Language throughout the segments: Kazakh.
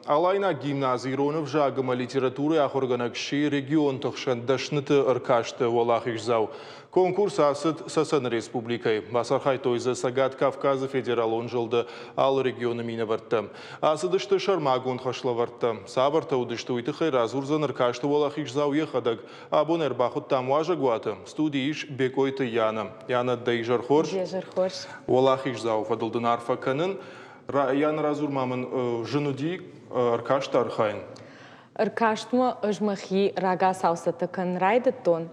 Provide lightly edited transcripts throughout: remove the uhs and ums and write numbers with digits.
Алайна гимназии ронов жагыма литературы ахорганакши регион тохшан дашныты ыркашты волахишзау. Конкурс асыт Сасан Республикой. Басархай тойзы Сагат Кавказы федералон жылды ал регионы мені варттым. Асыдышты шармагун хашлы варттым. Сабырта удышты уйты разурзан ыркашты волахишзау ехадык. Абонер бахут там важагуаты. Студииш бекойты Яна. Яна дейжар хорш. Волахишзау фадылдын арфаканын. Ян разур мамын жынуди ыркашты архайн. Ыркаштма ыжмахи рага саусата кан райдаттон.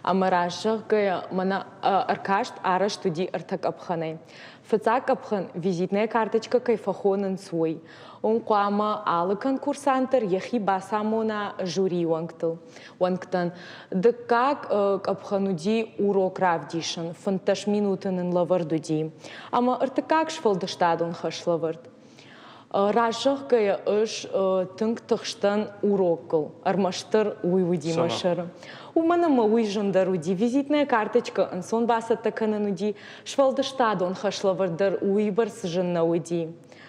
Амарашық гая мана ыркашт араш туди ыртак апханай. Фацак апхан визитная карточка кайфахонын суй. Он қуама алы конкурсантыр яхи басамона жюри вангтыл. Вангтан дыкак апхануди урок равдишын. Фанташ минутынын лавардуди. Ама ыртакак шфалдаштадон хашлавард. Рашық гая ыш тынк тықштан урокыл. Армаштыр уйвуди машыры. Умана ма уйжындаруди. Визитная карточка ансон басата канануди. Швалдаштадон хашлавардар уйбарс жыннауди.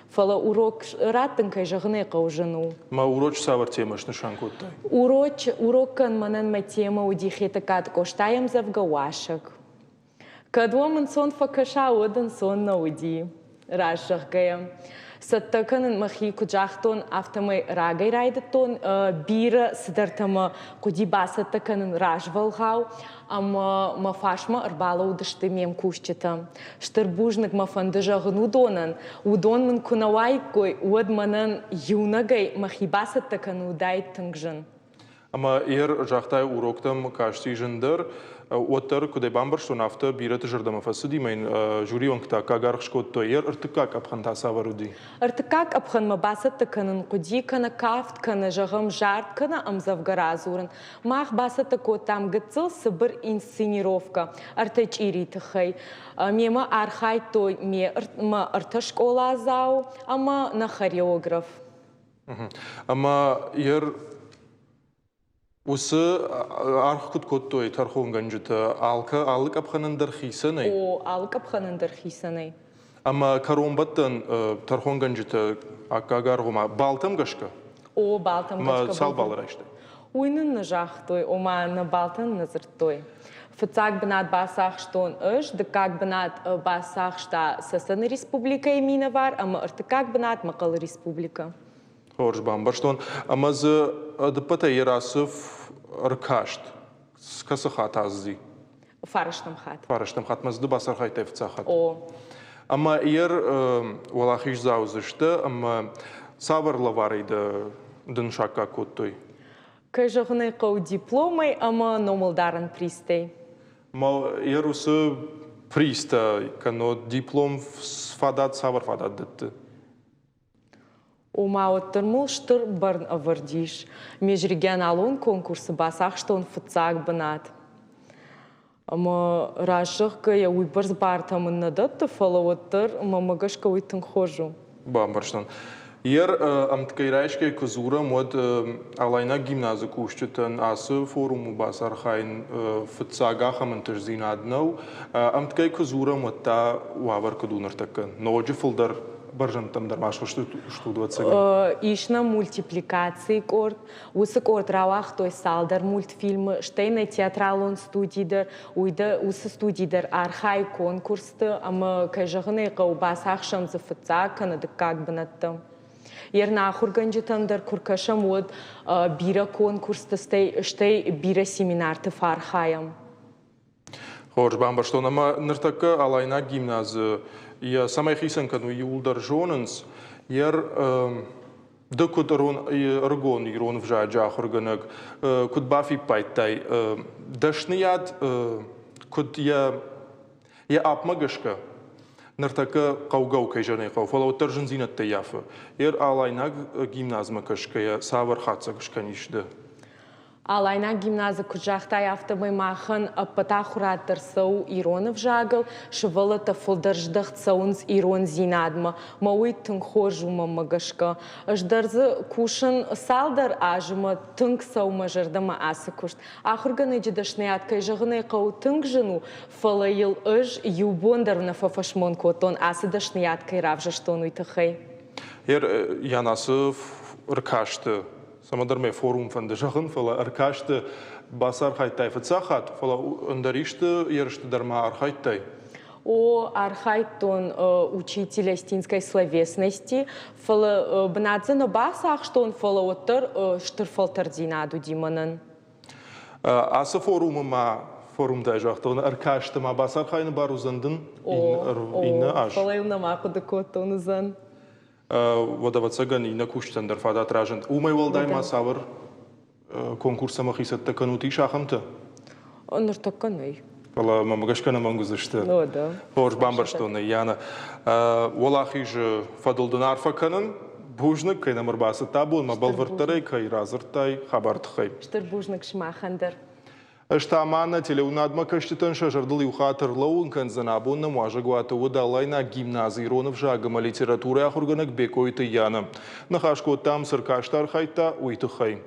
Фала урок раттын кай жағыны қаужыну. Ма уроч савар темаш нышанкуттай? Уроккан манан ма тема уди хетакат коштаем завгавашық. Кадуам ансон факаша одан сон науди. Рашық гая. Саттаканын махи куджахтон автомай рагай райдатон бира сидартама куди басаттаканын ражвалхау, ама мафашма арбала удышты мем кушчета. Штырбужнак мафандыжағын удонан. Удонмын кунавайкой уадманан юнагай махи басаттакан удай тыңжын. Ама жақтай уроктам кашти жындар, оттар кудай бамбар что нафта бираты жырдама фасыди майн жюри онкта кагарх шкотто ыртыкак апхан тасаваруди. Ыртыкак апхан басаттаканын куди кана кафт кана жағым жарт кана амзавгаразурын. Мах басаттако там гыцыл сыбыр инсценировка. Артач иритыхай. Мема архай той ме ырта школа азау, ама на хореограф. Ама Осы арқыт көттой тархуын ғанжыты алық апханындар хисанай? О, алық апханындар хисанай. Ама каруымбаттан тархуын ғанжыты ағарғыма балтам ғашқа? О, балтам ғашқа. Ма сал балыр ашты? Уйнын нажақтой, ома на балтан назыртой. Фыцак бінат басақ штон үш, дыкак бінат басақ шта Сасан Республика емина var, ама ыртыкак бінат мақалы республика. Хорш бамбар штон. Ама зы дыпата ерасыв ыркашт. Скасы хат аззи? Фарыштым хат. Фарыштым хат. Мазды басар хайтай фыца хат. О. Ама валахиш заузышты, ама саварла варайды дын шакка көттой. Кай жағынай қау дипломай, ама номалдарын пристей. Ма усы приста, кано диплом фадат, савар фадат дытты. Ома оттырмыл штыр барн авардиш. Межреген алон конкурсы басақ штон фыцак бінат. Ама рашық кая уйбарз бартамын надатты фала оттыр, мамагашка уйтын хожу. Бамбарштан. Амткайрайшке кызура мод алайна гимназы кушчытын асы форуму басар хайн фыцага хамынтыш зинаднау. Амткай кызура модта уавар кадунартакын. Ноджи фылдар баржантамдар машко что 20. Ишна мультипликации корт, усы корт равах той салдар мультфильмы, штейна театралон студийдер, уйда усы студийдер архай конкурсты, ама кайжағыны қау басақ шамзы фыцак, канады как бінаттым. Ерна ахурганжытандар куркашам од бира конкурсты штей бира семинарты фархаям. Хорш бамбарштон, ама ныртакка алайна гимназы Я самай хисан кану юлдар жонынс, дыкуд ргон ирон вжа джахурганыг, куд бафи пайтай, дашнияд куд я апмагышка, ныртака қаугау кайжаны қау, фалауттар жынзинатта яфы. Алайнаг гимназма кышка, я савар хатса кышка нишді. Алайна гимназы куджахтай автомай махан патахураттыр сау иронов жагыл, шывылыта фылдарждық сауынз ирон зинадма, мауи тың хожума магашка. Ждарзы кушын салдар ажыма тың сау мажардама асы кушт. Ахурганы жидашнеят кай жағынай қау тың жыну, фалайыл ыж юбондарына фафашмон котон асы дашнеят кай равжаштон уйтықай. Янасы ыркашты, самадарме форум фанды жағын, фала ыркашты басар хайтай фыцахат, фала өндаришты ерышты дарма архайтай. О архайтон учитель астинской словесности, фала бнадзено басах, что он фала отыр штырфалтар динаду диманын. Асы форумыма форумда жақтығын ыркашты ма басар хайны бар узандын ині аш. Фала илна мақуды коттон узан. Водавацаган ині күштендер фадат ражын. Умай валдай ма савыр конкурса махисетті канути шахымты? Нұртаққаной. Вала мамагашкана мангузышты. Ну да. Хош бамбарштоны яна. Волахи же фадылдын арфаканын бужнық кайна мырбасы табун, ма балвыртарай кай разыртай хабартықай. Штыр бужнық шмахандыр. Штамана телеунадма каштытын шажардыл юхатыр лауын канзанабунна муажагуаты удалайна гимназий ронов жагыма литература ахурганак бекойты яны. Нахашко там сыркаштар хайта уйты хай.